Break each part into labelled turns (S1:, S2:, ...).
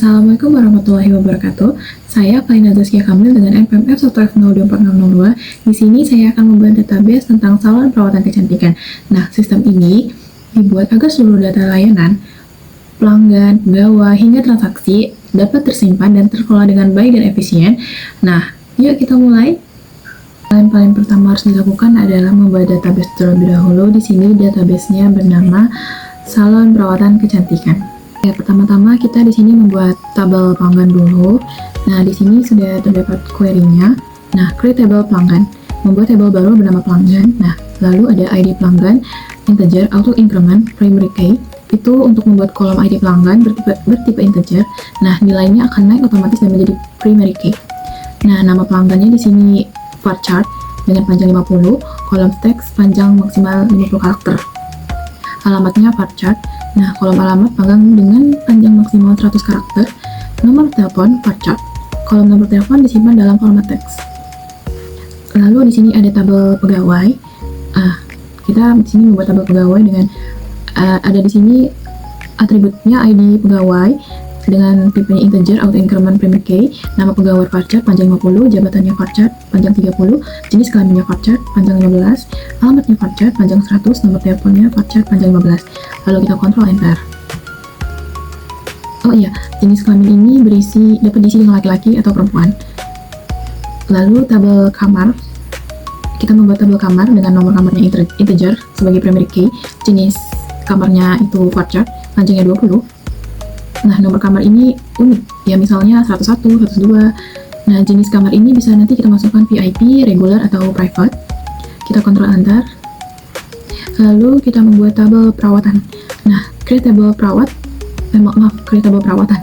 S1: Assalamualaikum warahmatullahi wabarakatuh. Saya Faina Zaskia Kamil dengan NPMF 1F024602. Di sini saya akan membuat database tentang salon perawatan kecantikan. Nah, sistem ini dibuat agar seluruh data layanan, pelanggan, pegawai, hingga transaksi dapat tersimpan dan terkelola dengan baik dan efisien. Nah, yuk kita mulai. Yang paling pertama harus dilakukan adalah membuat database terlebih dahulu. Di sini database-nya bernama salon perawatan kecantikan. Ya, pertama-tama kita di sini membuat tabel pelanggan dulu. Nah, di sini sudah terdapat query-nya. Nah, create table pelanggan. Membuat table baru bernama pelanggan. Nah, lalu ada ID pelanggan, integer, auto increment, primary key. Itu untuk membuat kolom ID pelanggan bertipe integer. Nah, nilainya akan naik otomatis dan menjadi primary key. Nah, nama pelanggannya di sini varchar dengan panjang 50, kolom teks panjang maksimal 50 karakter. Alamatnya varchar. Nah, kolom alamat pelanggan dengan panjang maksimal 100 karakter. Nomor telepon varchar. Kolom nomor telepon disimpan dalam format teks. Lalu di sini ada tabel pegawai. Kita di sini membuat tabel pegawai dengan ada di sini atributnya ID pegawai dengan tipenya integer, auto increment, primary key, nama pegawai varchar panjang 50, jabatannya varchar panjang 30, jenis kelaminnya varchar panjang 15, alamatnya varchar panjang 100, nomor teleponnya varchar panjang 15. Lalu kita kontrol enter. Oh iya, jenis kelamin ini dapat diisi dengan laki-laki atau perempuan. Lalu tabel kamar, kita membuat tabel kamar dengan nomor kamarnya integer sebagai primary key, jenis kamarnya itu varchar, panjangnya 20. Nah, nomor kamar ini unik, ya misalnya 101, 102. Nah, jenis kamar ini bisa nanti kita masukkan VIP, regular, atau private. Kita kontrol enter. Lalu kita membuat tabel perawatan. Nah, create tabel create tabel perawatan.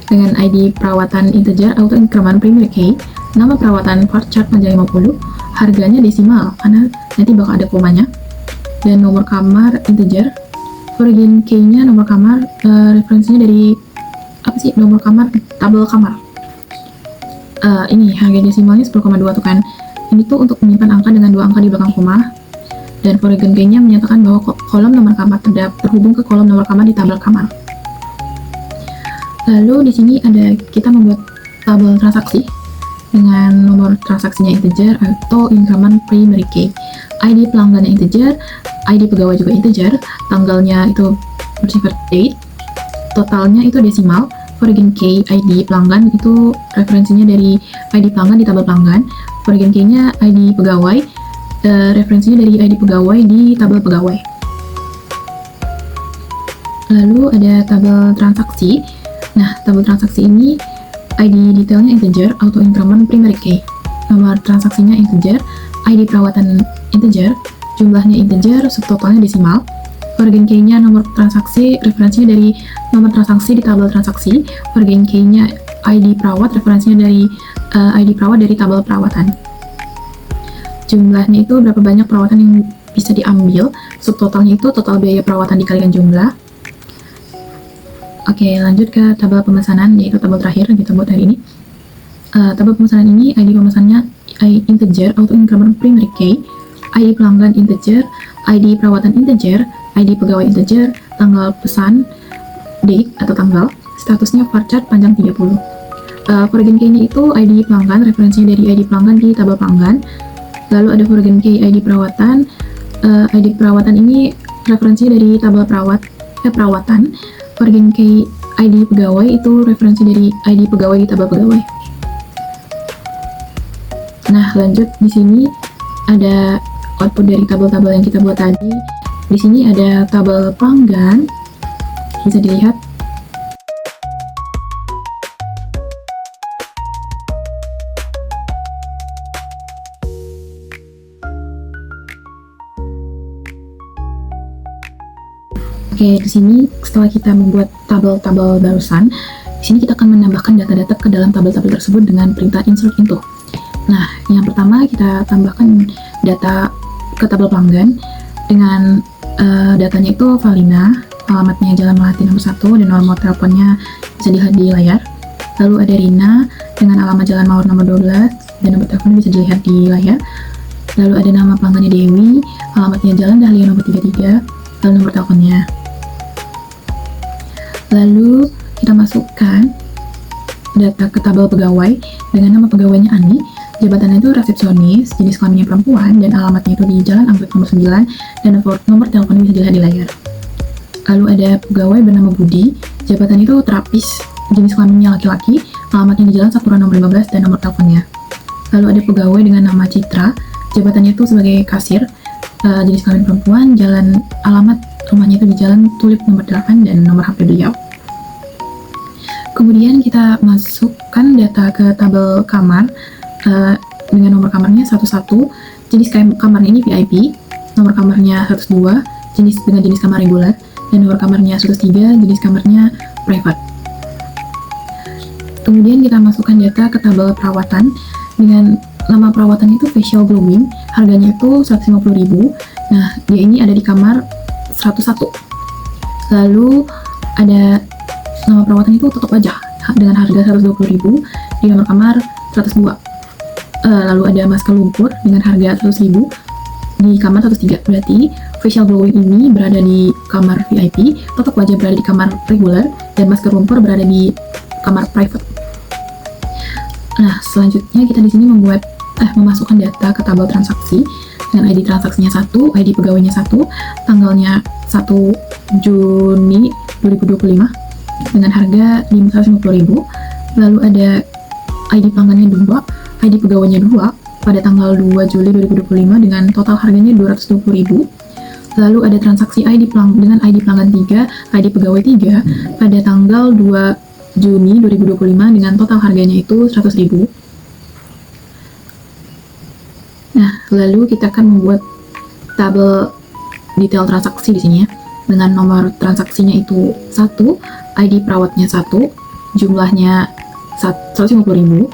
S1: Dengan ID perawatan integer, auto increment, primary key, nama perawatan varchar panjang 50, harganya desimal, karena nanti bakal ada komanya. Dan nomor kamar integer, origin key-nya nomor kamar, referensinya dari nomor kamar, tabel kamar. Ini harga desimalnya 10,2 tuh kan. Ini tuh untuk menyimpan angka dengan 2 angka di belakang koma. Dan origin key-nya menyatakan bahwa kolom nomor kamar terhubung ke kolom nomor kamar di tabel kamar. Lalu di sini kita membuat tabel transaksi dengan nomor transaksinya integer, auto increment, primary key, ID pelanggannya integer, ID pegawai juga integer, tanggalnya itu bersifat date, totalnya itu desimal, origin key ID pelanggan itu referensinya dari ID pelanggan di tabel pelanggan, origin key-nya ID pegawai, referensinya dari ID pegawai di tabel pegawai. Lalu ada tabel transaksi. Nah, tabel transaksi ini ID detailnya integer, auto increment, primary key, nomor transaksinya integer, ID perawatan integer, jumlahnya integer, subtotalnya desimal, origin key-nya nomor transaksi, referensinya dari nomor transaksi di tabel transaksi, origin key-nya ID perawat, referensinya dari ID perawat dari tabel perawatan. Jumlahnya itu berapa banyak perawatan yang bisa diambil, subtotalnya itu total biaya perawatan dikalikan jumlah. Oke, lanjut ke tabel pemesanan, yaitu tabel terakhir yang kita buat hari ini. Tabel pemesanan ini ID pemesannya integer, auto increment, primary key, ID pelanggan integer, ID perawatan integer, ID pegawai integer, tanggal pesan, date atau tanggal, statusnya varchar panjang 30. Origin key-nya itu ID pelanggan, referensinya dari ID pelanggan di tabel pelanggan. Lalu ada origin key ID perawatan. ID perawatan ini referensinya dari tabel perawatan. Origin key ID pegawai itu referensi dari ID pegawai di tabel pegawai. Nah, lanjut di sini ada output dari tabel-tabel yang kita buat tadi. Di sini ada tabel pelanggan, bisa dilihat. Oke, di sini setelah kita membuat tabel-tabel barusan, di sini kita akan menambahkan data-data ke dalam tabel-tabel tersebut dengan perintah insert into. Nah, yang pertama kita tambahkan data ke tabel pelanggan dengan datanya itu Valina, alamatnya Jalan Melati nomor 1 dan nomor teleponnya bisa dilihat di layar. Lalu ada Rina dengan alamat Jalan Mawar nomor 12 dan nomor teleponnya bisa dilihat di layar. Lalu ada nama pelanggannya Dewi, alamatnya Jalan Dahlia nomor 33, lalu nomor teleponnya. Lalu kita masukkan data ke tabel pegawai dengan nama pegawainya Ani, jabatannya itu resepsionis, jenis kelaminnya perempuan, dan alamatnya itu di Jalan Anggrek nomor 9, dan nomor teleponnya bisa dilihat di layar. Lalu ada pegawai bernama Budi, jabatannya itu terapis, jenis kelaminnya laki-laki, alamatnya di Jalan Sakura nomor 15, dan nomor teleponnya. Lalu ada pegawai dengan nama Citra, jabatannya itu sebagai kasir, jenis kelamin perempuan, alamat rumahnya itu di Jalan Tulip nomor 8, dan nomor HP beliau. Kemudian kita masukkan data ke tabel kamar dengan nomor kamarnya 11, jenis kamarnya ini VIP, nomor kamarnya 102, dengan jenis kamar reguler, dan nomor kamarnya 103, jenis kamarnya private. Kemudian kita masukkan data ke tabel perawatan dengan nama perawatan itu facial glowing, harganya itu 150.000. Nah, dia ini ada di kamar 101. Lalu ada nama perawatan itu tutup wajah dengan harga 120.000 di nomor kamar 102. Lalu ada masker lumpur dengan harga 100.000 di kamar 103. Berarti facial glowing ini berada di kamar VIP, tutup wajah berada di kamar reguler, dan masker lumpur berada di kamar private. Nah, selanjutnya kita di sini memasukkan data ke tabel transaksi dengan ID transaksinya 1, ID pegawainya 1, tanggalnya 1 Juni 2025 dengan harga 550.000. Lalu ada ID pelanggannya 2, ID pegawainya 2 pada tanggal 2 Juli 2025 dengan total harganya 220.000. Lalu ada transaksi dengan ID pelanggan 3, ID pegawai 3 pada tanggal 2 Juni 2025 dengan total harganya itu 100.000. Nah, lalu kita akan membuat tabel detail transaksi di sini ya. Dengan nomor transaksinya itu 1, ID perawatnya 1, jumlahnya 150.000.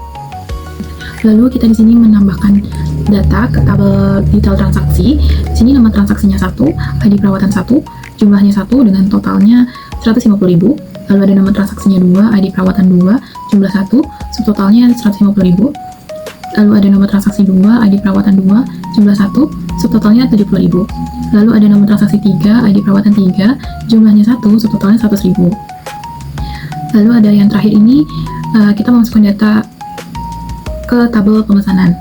S1: Lalu kita di sini menambahkan data ke tabel detail transaksi. Di sini nama transaksinya 1, ID perawatan 1, jumlahnya 1 dengan totalnya 150.000. Lalu ada nama transaksinya 2, ID perawatan 2, jumlah 1, subtotalnya 150.000. Lalu ada nama transaksi 2, ID perawatan 2, jumlah 1, subtotalnya 70.000. Lalu ada nama transaksi 3, ID perawatan 3, jumlahnya 1, subtotalnya 100.000. Lalu ada yang terakhir ini, kita memasukkan data ke tabel pemesanan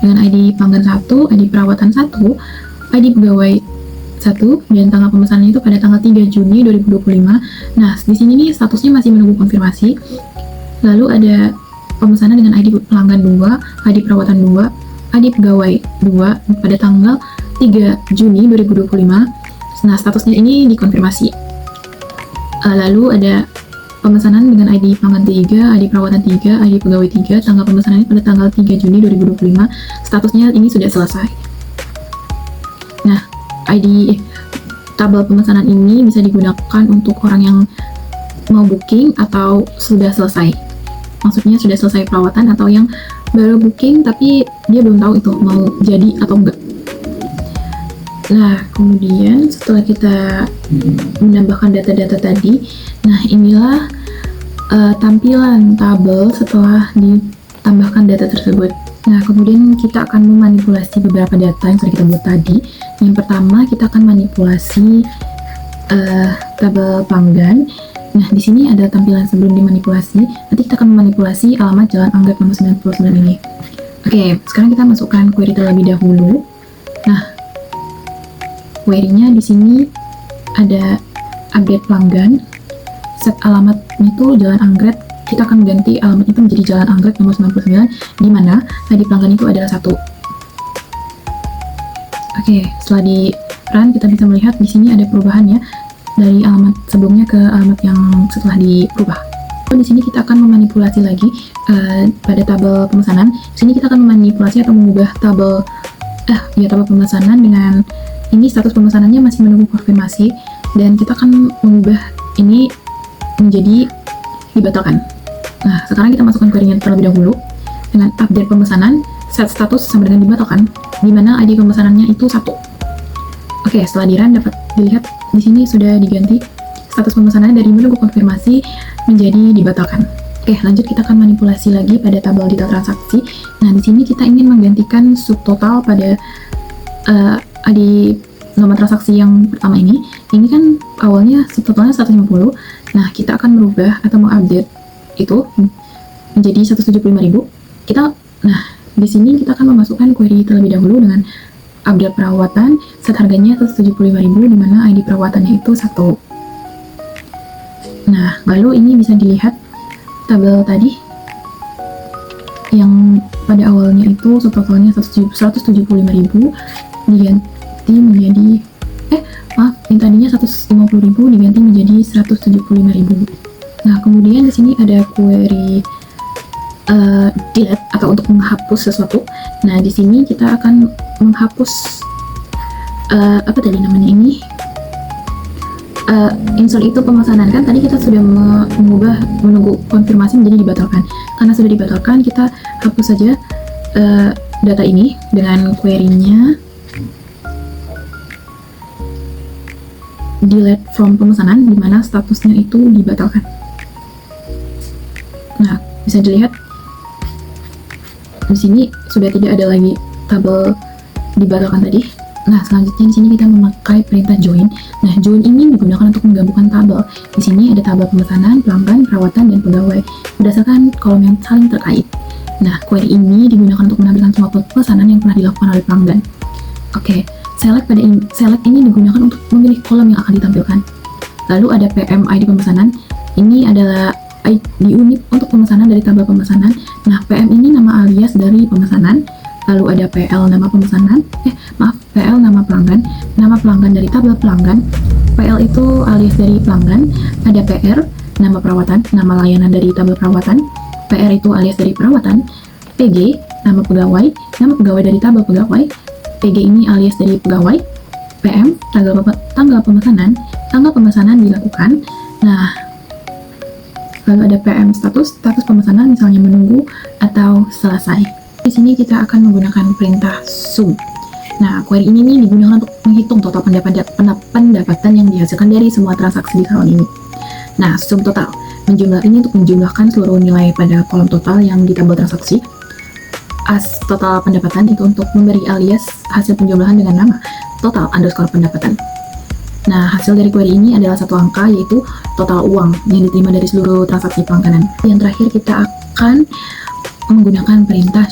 S1: dengan ID pelanggan 1, ID perawatan 1, ID pegawai 1, dan tanggal pemesanannya itu pada tanggal 3 Juni 2025. Nah, di sini nih statusnya masih menunggu konfirmasi. Lalu ada pemesanan dengan ID pelanggan 2, ID perawatan 2, ID pegawai 2 pada tanggal 3 Juni 2025. Nah, statusnya ini dikonfirmasi. Lalu ada pemesanan dengan ID pelanggan 3, ID perawatan 3, ID pegawai 3, tanggal pemesanannya pada tanggal 3 Juni 2025. Statusnya ini sudah selesai. Nah, tabel pemesanan ini bisa digunakan untuk orang yang mau booking atau sudah selesai. Maksudnya sudah selesai perawatan atau yang baru booking tapi dia belum tahu itu mau jadi atau enggak. Nah, kemudian setelah kita menambahkan data-data tadi, nah inilah tampilan tabel setelah ditambahkan data tersebut. Nah, kemudian kita akan memanipulasi beberapa data yang sudah kita buat tadi. Yang pertama, kita akan manipulasi tabel pelanggan. Nah, di sini ada tampilan sebelum dimanipulasi. Nanti kita akan memanipulasi alamat Jalan Anggrek nomor 99 ini. Oke, sekarang kita masukkan query terlebih dahulu. Nah, query-nya di sini ada update pelanggan. Set alamat itu Jalan Anggrek. Kita akan ganti alamat itu menjadi Jalan Anggrek nomor 99, di mana ID pelanggan itu adalah 1. Oke, setelah di run kita bisa melihat di sini ada perubahan ya dari alamat sebelumnya ke alamat yang setelah diubah. Di sini kita akan memanipulasi lagi pada tabel pemesanan. Di sini kita akan memanipulasi atau mengubah tabel pemesanan dengan ini status pemesanannya masih menunggu konfirmasi, dan kita akan mengubah ini menjadi dibatalkan. Nah, sekarang kita masukkan query-nya terlebih dahulu dengan update pemesanan, set status sama dengan dibatalkan, di mana ID pemesanannya itu 1. Oke, setelah di run dapat dilihat di sini sudah diganti status pemesanan dari menunggu konfirmasi menjadi dibatalkan. Oke, lanjut kita akan manipulasi lagi pada tabel detail transaksi. Nah, di sini kita ingin menggantikan subtotal pada ID nomor transaksi yang pertama ini. Ini kan awalnya subtotalnya 150. Nah, kita akan merubah atau mengupdate itu menjadi 175.000. Nah, di sini kita akan memasukkan query terlebih dahulu dengan update perawatan, set harganya 175.000, di mana ID perawatannya itu 1. Nah, lalu ini bisa dilihat tabel tadi yang pada awalnya itu subtotalnya 175.000 diganti menjadi yang tadinya 150.000 diganti menjadi 175.000. Nah, kemudian di sini ada query delete atau untuk menghapus sesuatu. Nah, di sini kita akan menghapus apa tadi namanya ini? Insert itu pemesanan, kan tadi kita sudah menunggu konfirmasi menjadi dibatalkan. Karena sudah dibatalkan, kita hapus saja data ini dengan query-nya delete from pemesanan, di mana statusnya itu dibatalkan. Nah, bisa dilihat di sini sudah tidak ada lagi tabel dibatalkan tadi. Nah, selanjutnya di sini kita memakai perintah join. Nah, join ini digunakan untuk menggabungkan tabel. Di sini ada tabel pemesanan, pelanggan, perawatan, dan pegawai berdasarkan kolom yang saling terkait. Nah, query ini digunakan untuk menampilkan semua pemesanan yang pernah dilakukan oleh pelanggan. Oke, select ini digunakan untuk memilih kolom yang akan ditampilkan. Lalu ada PM ID pemesanan. Ini adalah ID unik untuk pemesanan dari tabel pemesanan. Nah, PM ini nama alias dari pemesanan. Lalu ada PL nama pemesanan, PL nama pelanggan dari tabel pelanggan. PL itu alias dari pelanggan. Ada PR nama perawatan, nama layanan dari tabel perawatan. PR itu alias dari perawatan. PG nama pegawai dari tabel pegawai. PG ini alias dari pegawai. PM tanggal pemesanan, tanggal pemesanan dilakukan. Nah, lalu ada PM status pemesanan, misalnya menunggu atau selesai. Di sini kita akan menggunakan perintah sum. Nah, query ini nih digunakan untuk menghitung total pendapatan yang dihasilkan dari semua transaksi di salon ini. Nah, sum total ini untuk menjumlahkan seluruh nilai pada kolom total yang di tabel transaksi. As total pendapatan itu untuk memberi alias hasil penjumlahan dengan nama total underscore pendapatan. Nah, hasil dari query ini adalah satu angka, yaitu total uang yang diterima dari seluruh transaksi pelangganan. Yang terakhir kita akan menggunakan perintah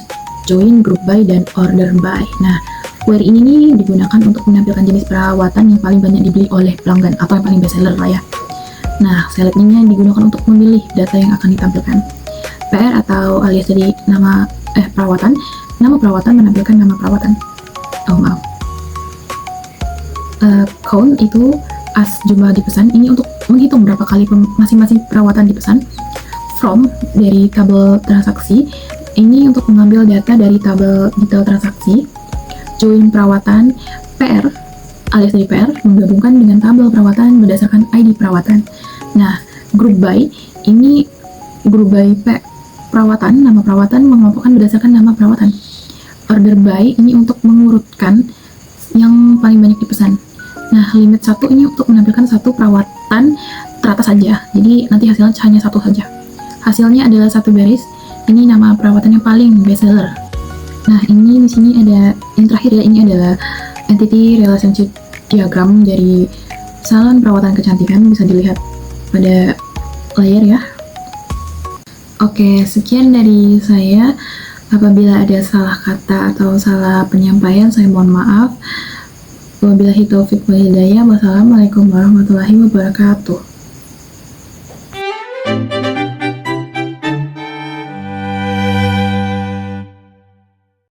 S1: join group by dan order by. Nah, query ini nih digunakan untuk menampilkan jenis perawatan yang paling banyak dibeli oleh pelanggan atau yang paling best seller lah ya. Nah, select ini digunakan untuk memilih data yang akan ditampilkan. PR atau alias dari nama perawatan, nama perawatan menampilkan nama perawatan. Count itu as jumlah dipesan, ini untuk menghitung berapa kali masing-masing perawatan dipesan. From dari tabel transaksi, ini untuk mengambil data dari tabel detail transaksi. Join perawatan. PR alias dari PR menggabungkan dengan tabel perawatan berdasarkan ID perawatan. Nah, group by ini group by perawatan, nama perawatan mengelompokkan berdasarkan nama perawatan. Order by ini untuk mengurutkan yang paling banyak dipesan. Nah, limit 1 ini untuk menampilkan satu perawatan teratas saja, jadi nanti hasilnya hanya satu saja. Hasilnya adalah satu baris. Ini nama perawatan yang paling best seller. Nah, ini di sini ada yang terakhir ya, ini adalah entity relationship diagram dari salon perawatan kecantikan, bisa dilihat pada layar ya. Oke, sekian dari saya. Apabila ada salah kata atau salah penyampaian, saya mohon maaf. Wabillahi taufiq wal hidayah. Wassalamualaikum warahmatullahi wabarakatuh.